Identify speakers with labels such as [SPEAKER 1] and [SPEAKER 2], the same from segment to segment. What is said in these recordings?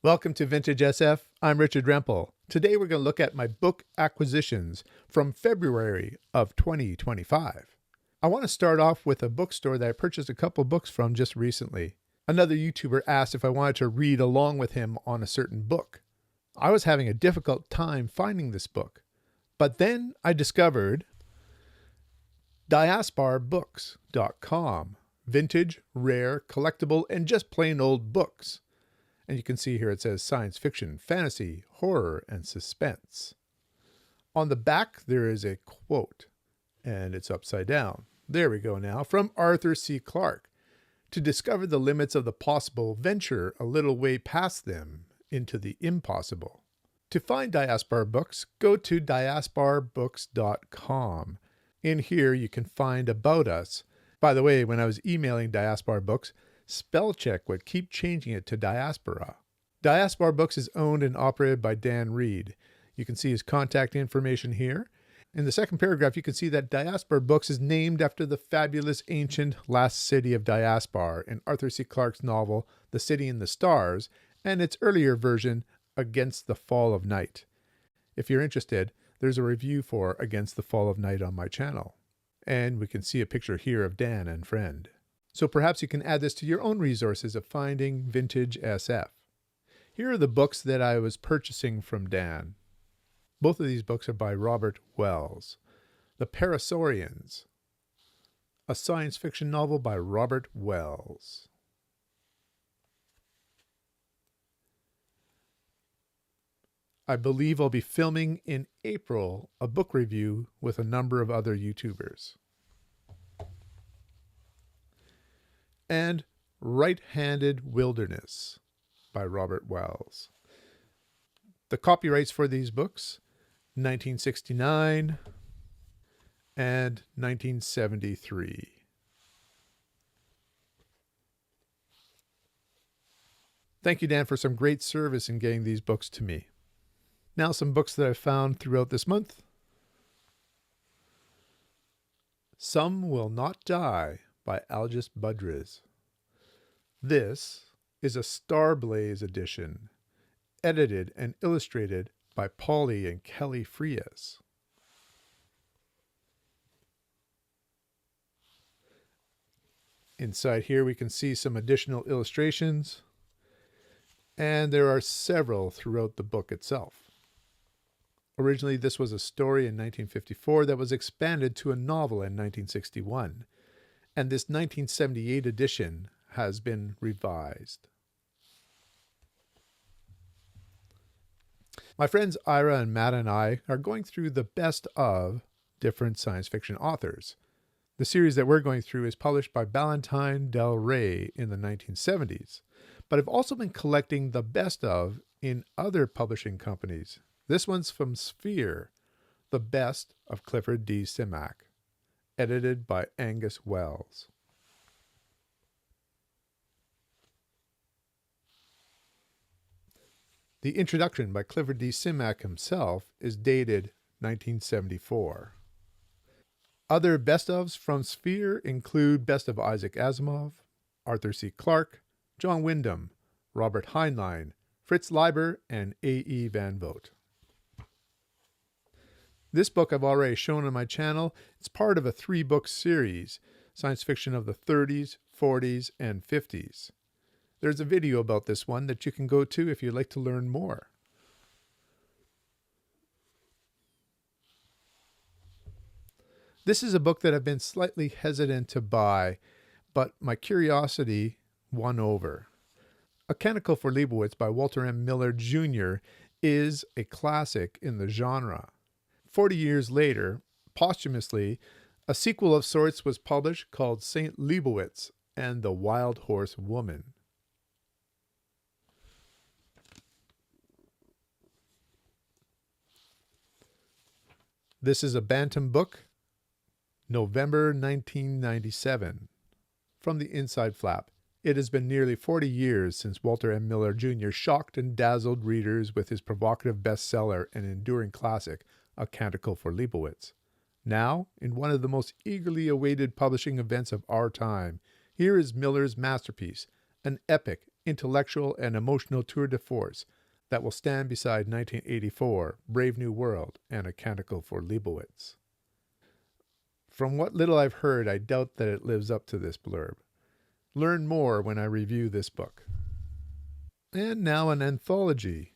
[SPEAKER 1] Welcome to Vintage SF. I'm Richard Rempel. Today we're going to look at my book acquisitions from February of 2025. I want to start off with a bookstore that I purchased a couple books from just recently. Another YouTuber asked if I wanted to read along with him on a certain book. I was having a difficult time finding this book, but then I discovered diasparbooks.com. Vintage, rare, collectible, and just plain old books. And you can see here it says science fiction, fantasy, horror, and suspense. On the back, there is a quote, and it's upside down. There we go now, from Arthur C. Clarke. To discover the limits of the possible, venture a little way past them into the impossible. To find Diaspar Books, go to diasparbooks.com. In here, you can find About Us. By the way, when I was emailing Diaspar Books, spell check would keep changing it to Diaspora. Diaspar Books is owned and operated by Dan Reed. You can see his contact information here. In the second paragraph, you can see that Diaspar Books is named after the fabulous ancient last city of Diaspar in Arthur C. Clarke's novel, The City in the Stars, and its earlier version, Against the Fall of Night. If you're interested, there's a review for Against the Fall of Night on my channel. And we can see a picture here of Dan and friend. So perhaps you can add this to your own resources of finding vintage SF. Here are the books that I was purchasing from Dan. Both of these books are by Robert Wells. The Parasaurians, a science fiction novel by Robert Wells. I believe I'll be filming in April a book review with a number of other YouTubers. And Right-Handed Wilderness by Robert Wells. The copyrights for these books, 1969 and 1973. Thank you, Dan, for some great service in getting these books to me. Now some books that I've found throughout this month. Some Will Not Die by Algis Budrys. This is a Starblaze edition, edited and illustrated by Polly and Kelly Frias. Inside here we can see some additional illustrations, and there are several throughout the book itself. Originally, this was a story in 1954 that was expanded to a novel in 1961, and this 1978 edition has been revised. My friends Ira and Matt and I are going through the best of different science fiction authors. The series that we're going through is published by Ballantine Del Rey in the 1970s, but I've also been collecting the best of in other publishing companies. This one's from Sphere, the best of Clifford D. Simak, edited by Angus Wells. The introduction by Clifford D. Simak himself is dated 1974. Other best-ofs from Sphere include Best of Isaac Asimov, Arthur C. Clarke, John Wyndham, Robert Heinlein, Fritz Leiber, and A.E. Van Vogt. This book I've already shown on my channel. It's part of a 3-book series, science fiction of the 30s, 40s, and 50s. There's a video about this one that you can go to if you'd like to learn more. This is a book that I've been slightly hesitant to buy, but my curiosity won over. A Canticle for Leibowitz by Walter M. Miller Jr. is a classic in the genre. 40 years later, posthumously, a sequel of sorts was published called St. Leibowitz and the Wild Horse Woman. This is a Bantam book, November 1997. From the inside flap. It has been nearly 40 years since Walter M. Miller Jr. shocked and dazzled readers with his provocative bestseller and enduring classic, A Canticle for Leibowitz. Now, in one of the most eagerly awaited publishing events of our time, here is Miller's masterpiece, an epic intellectual, and emotional tour de force that will stand beside 1984, Brave New World, and A Canticle for Leibowitz. From what little I've heard, I doubt that it lives up to this blurb. Learn more when I review this book. And now an anthology,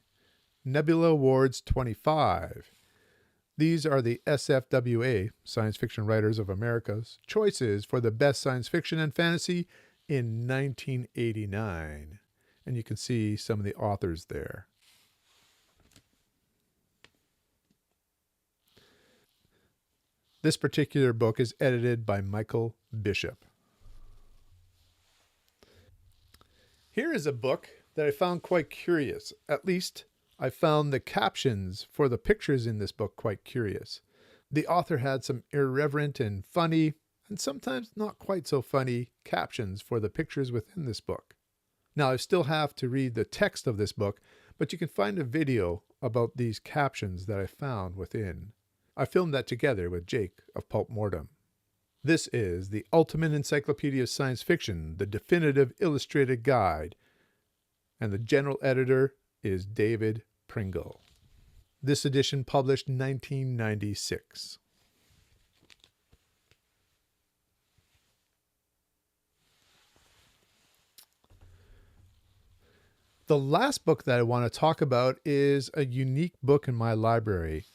[SPEAKER 1] Nebula Awards 25. These are the SFWA, Science Fiction Writers of America's, choices for the best science fiction and fantasy in 1989. And you can see some of the authors there. This particular book is edited by Michael Bishop. Here is a book that I found quite curious. At least I found the captions for the pictures in this book quite curious. The author had some irreverent and funny, and sometimes not quite so funny, captions for the pictures within this book. Now, I still have to read the text of this book, but you can find a video about these captions that I found within. I filmed that together with Jake of Pulp Mortem. This is the Ultimate Encyclopedia of Science Fiction, the definitive illustrated guide, and the general editor is David Pringle. This edition published 1996. The last book that I want to talk about is a unique book in my library.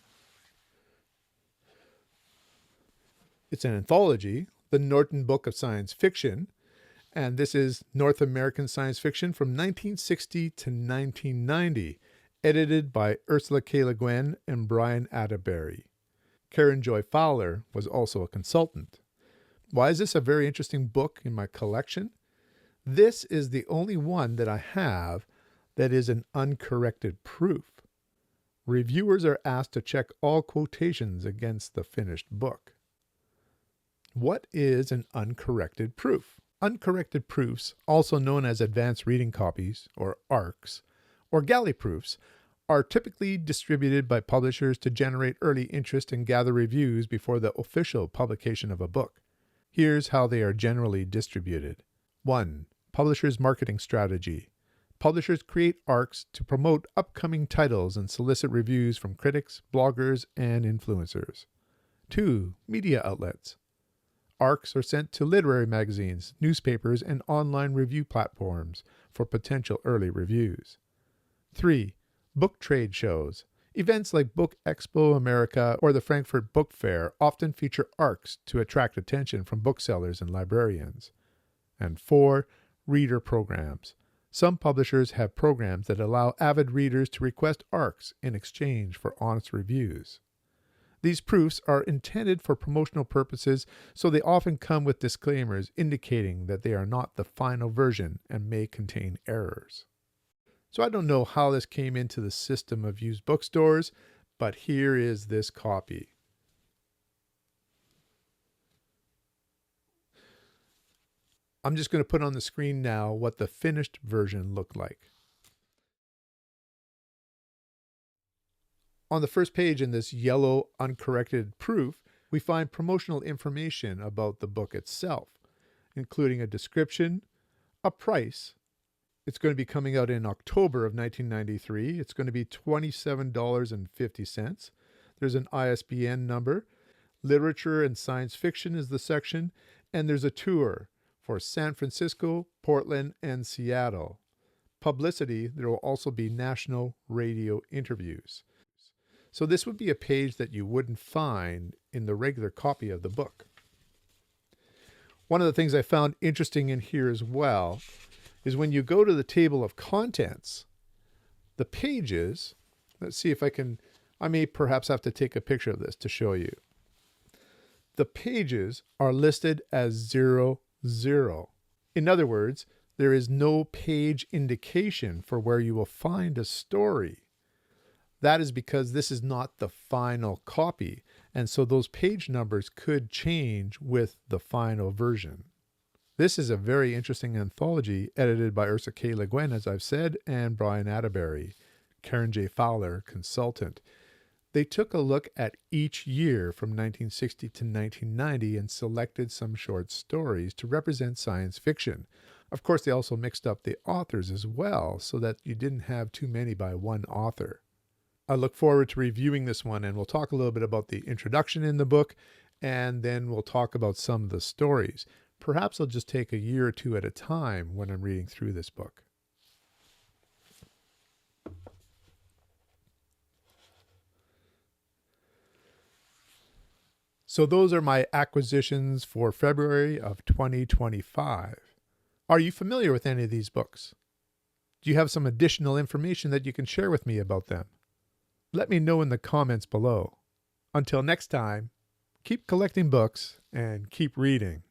[SPEAKER 1] It's an anthology, the Norton Book of Science Fiction, and this is North American Science Fiction from 1960 to 1990, edited by Ursula K. Le Guin and Brian Atterbury. Karen Joy Fowler was also a consultant. Why is this a very interesting book in my collection? This is the only one that I have that is an uncorrected proof. Reviewers are asked to check all quotations against the finished book. What is an uncorrected proof? Uncorrected proofs, also known as advanced reading copies, or ARCs, or galley proofs, are typically distributed by publishers to generate early interest and gather reviews before the official publication of a book. Here's how they are generally distributed. 1. Publishers' marketing strategy. Publishers create ARCs to promote upcoming titles and solicit reviews from critics, bloggers, and influencers. 2. Media outlets. ARCs are sent to literary magazines, newspapers, and online review platforms for potential early reviews. 3. Book trade shows. Events like Book Expo America or the Frankfurt Book Fair often feature ARCs to attract attention from booksellers and librarians. And 4. Reader programs. Some publishers have programs that allow avid readers to request ARCs in exchange for honest reviews. These proofs are intended for promotional purposes, so they often come with disclaimers indicating that they are not the final version and may contain errors. So I don't know how this came into the system of used bookstores, but here is this copy. I'm just going to put on the screen now what the finished version looked like. On the first page in this yellow uncorrected proof, we find promotional information about the book itself, including a description, a price. It's going to be coming out in October of 1993. It's going to be $27.50. There's an ISBN number. Literature and science fiction is the section, and there's a tour for San Francisco, Portland, and Seattle. Publicity, there will also be national radio interviews. So this would be a page that you wouldn't find in the regular copy of the book. One of the things I found interesting in here as well is when you go to the table of contents, the pages, let's see if I may perhaps have to take a picture of this to show you. The pages are listed as 00. In other words, there is no page indication for where you will find a story. That is because this is not the final copy, and so those page numbers could change with the final version. This is a very interesting anthology edited by Ursula K. Le Guin, as I've said, and Brian Atterbury, Karen J. Fowler, consultant. They took a look at each year from 1960 to 1990 and selected some short stories to represent science fiction. Of course, they also mixed up the authors as well so that you didn't have too many by one author. I look forward to reviewing this one, and we'll talk a little bit about the introduction in the book, and then we'll talk about some of the stories. Perhaps I'll just take a year or two at a time when I'm reading through this book. So those are my acquisitions for February of 2025. Are you familiar with any of these books? Do you have some additional information that you can share with me about them? Let me know in the comments below. Until next time, keep collecting books and keep reading.